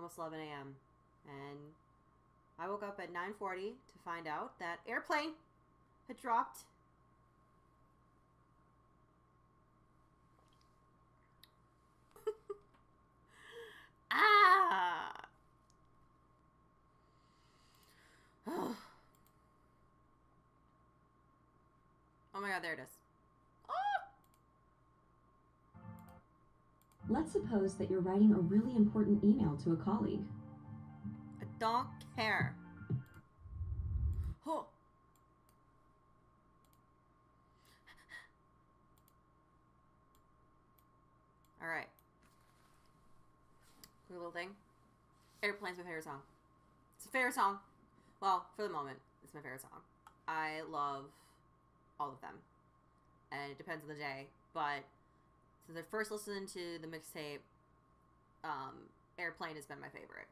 almost 11 a.m. And I woke up at 9:40 to find out that Airplane had dropped. Ah! Oh my god, there it is. Let's suppose that you're writing a really important email to a colleague. I don't care. Oh. Alright. Quick little thing. Airplane's my favorite song. It's a favorite song. Well, for the moment, it's my favorite song. I love all of them. And it depends on the day. But since I first listened to the mixtape, Airplane has been my favorite.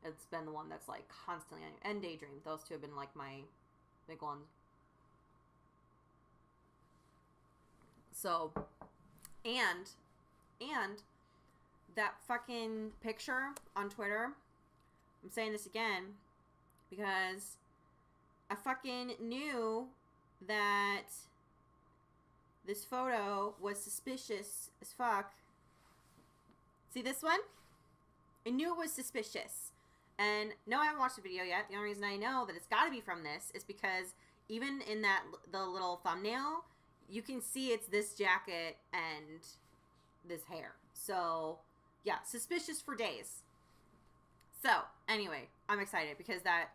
It's been the one that's like constantly on, and Daydream. Those two have been like my big ones. So, and that fucking picture on Twitter, I'm saying this again because I fucking knew that this photo was suspicious as fuck. See this one? I knew it was suspicious. And no, I haven't watched the video yet. The only reason I know that it's got to be from this is because even in the little thumbnail, you can see it's this jacket and this hair. So, yeah, suspicious for days. So, anyway, I'm excited because that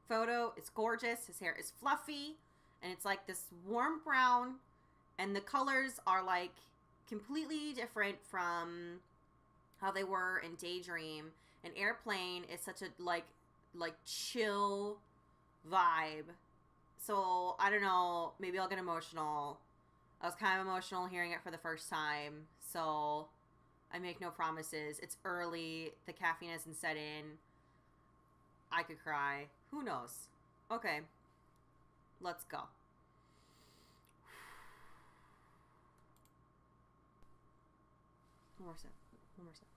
photo is gorgeous. His hair is fluffy, and it's like this warm brown, and the colors are like completely different from how they were in Daydream. And Airplane is such a like chill vibe. So I don't know, maybe I'll get emotional. I was kind of emotional hearing it for the first time. So I make no promises. It's early. The caffeine hasn't set in. I could cry. Who knows? Okay. Let's go. One more sip. One more sip.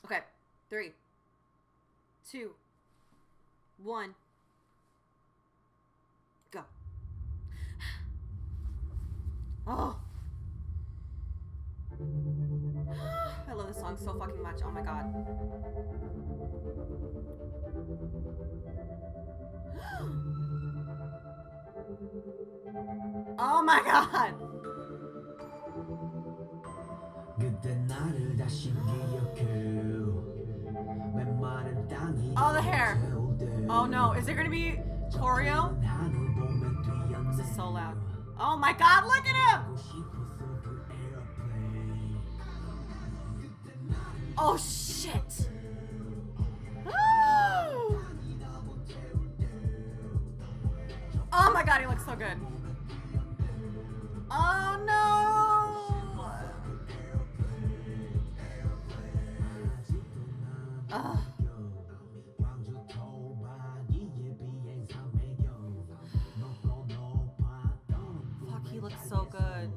Okay. 3, 2, 1. Go. Oh. I love this song so fucking much. Oh my god. Oh my god. Oh, the hair. Oh no, is there gonna be choreo? This is so loud. Oh my god, look at him! Oh shit! Oh my god, he looks so good. Oh no! Ugh. Fuck, he looks so good.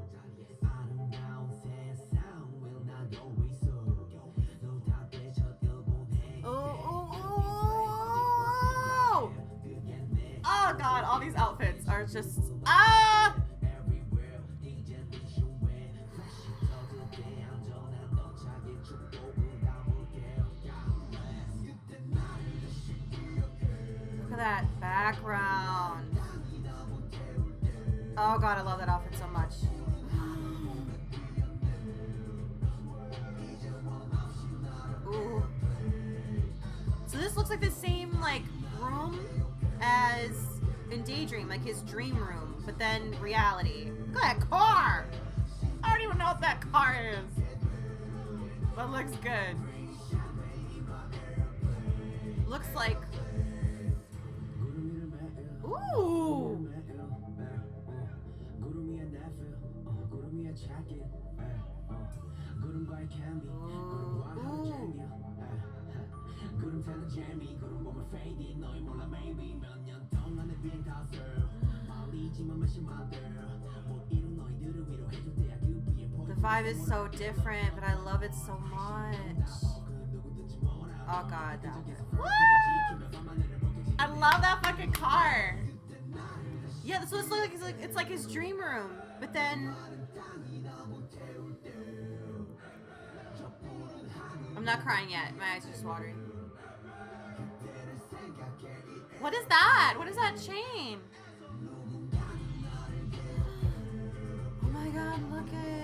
Oh god, all these outfits are just Look at that background. Oh god, I love that outfit so much. Ooh. So this looks like the same like room as in Daydream, like his dream room, but then reality. Look at that car! I don't even know what that car is. But looks good. Looks like... Ooh! vibe is so different, but I love it so much. Oh god, that. I love that fucking car. Yeah, this looks like it's like his dream room, but then I'm not crying yet. My eyes are just watering. What is that? What is that chain? Oh my god, look at it.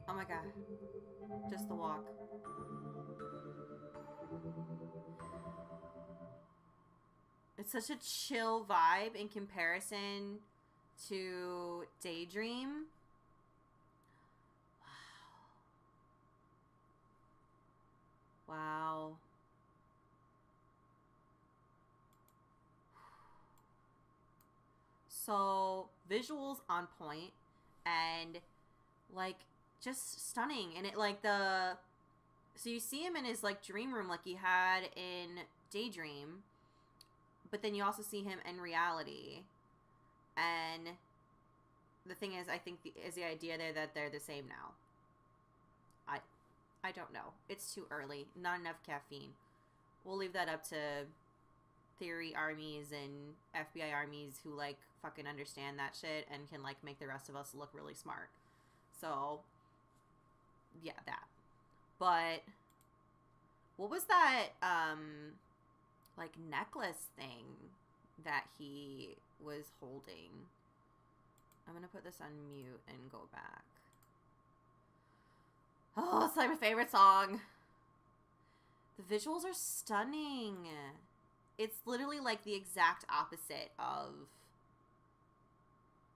Oh my god. Just the walk. It's such a chill vibe in comparison to Daydream. Wow. Wow. So, visuals on point and like just stunning. And it like the so you see him in his like dream room like he had in Daydream, but then you also see him in reality. And the thing is, I think is the idea there that they're the same now. I don't know. It's too early. Not enough caffeine. We'll leave that up to theory armies and FBI armies who like fucking understand that shit and can like make the rest of us look really smart. So yeah, that. But what was that like necklace thing that he was holding? I'm gonna put this on mute and go back. Oh, it's like my favorite song. The visuals are stunning. It's literally like the exact opposite of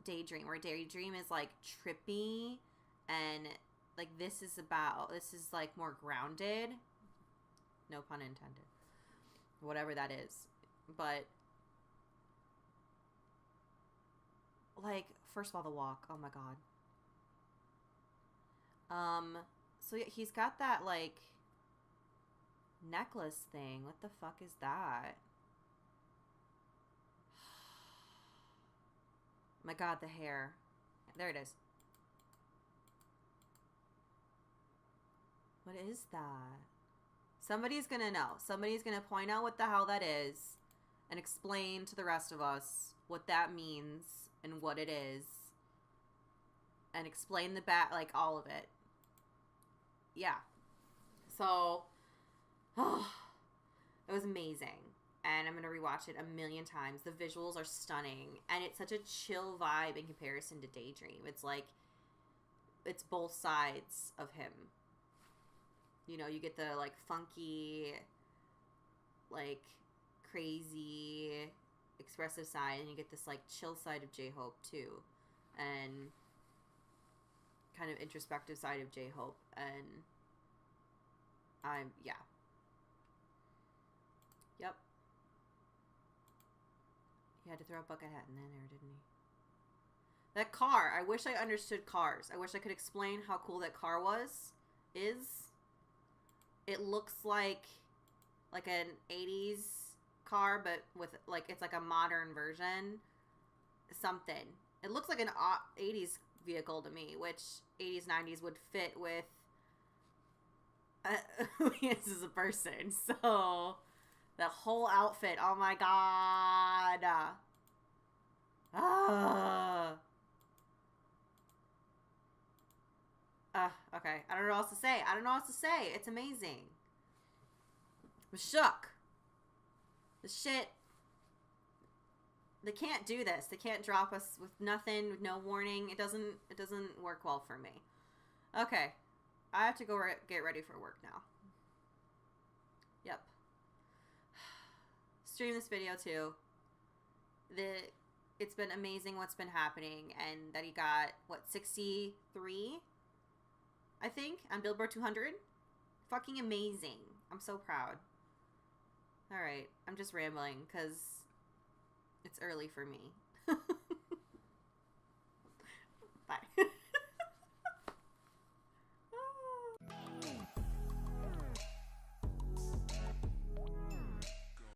Daydream, where Daydream is like trippy and like this is like more grounded. No pun intended. Whatever that is. But like, first of all, the walk. Oh my god. So yeah, he's got that like necklace thing. What the fuck is that? My god, the hair. There it is. What is that? Somebody's gonna know. Somebody's gonna point out what the hell that is and explain to the rest of us what that means and what it is. And explain the like all of it. Yeah. So, it was amazing. And I'm going to rewatch it a million times. The visuals are stunning. And it's such a chill vibe in comparison to Daydream. It's like, it's both sides of him. You know, you get the, like, funky, like, crazy, expressive side. And you get this, like, chill side of J-Hope, too. And kind of introspective side of J-Hope. And yeah. Yep. He had to throw a bucket hat in there, didn't he? That car. I wish I understood cars. I wish I could explain how cool that car is. It looks like an 80s car, but with like, it's like a modern version. Something. It looks like an 80s vehicle to me, which 80s, 90s would fit with who he is as a person. So the whole outfit, oh my god. Okay. I don't know what else to say. It's amazing. I'm shook. The shit. They can't do this. They can't drop us with nothing, with no warning. It doesn't work well for me. Okay. I have to go get ready for work now. Yep. Stream this video too. It's been amazing what's been happening, and that he got, what, 63? I think, on Billboard 200. Fucking amazing. I'm so proud. Alright, I'm just rambling, because It's early for me.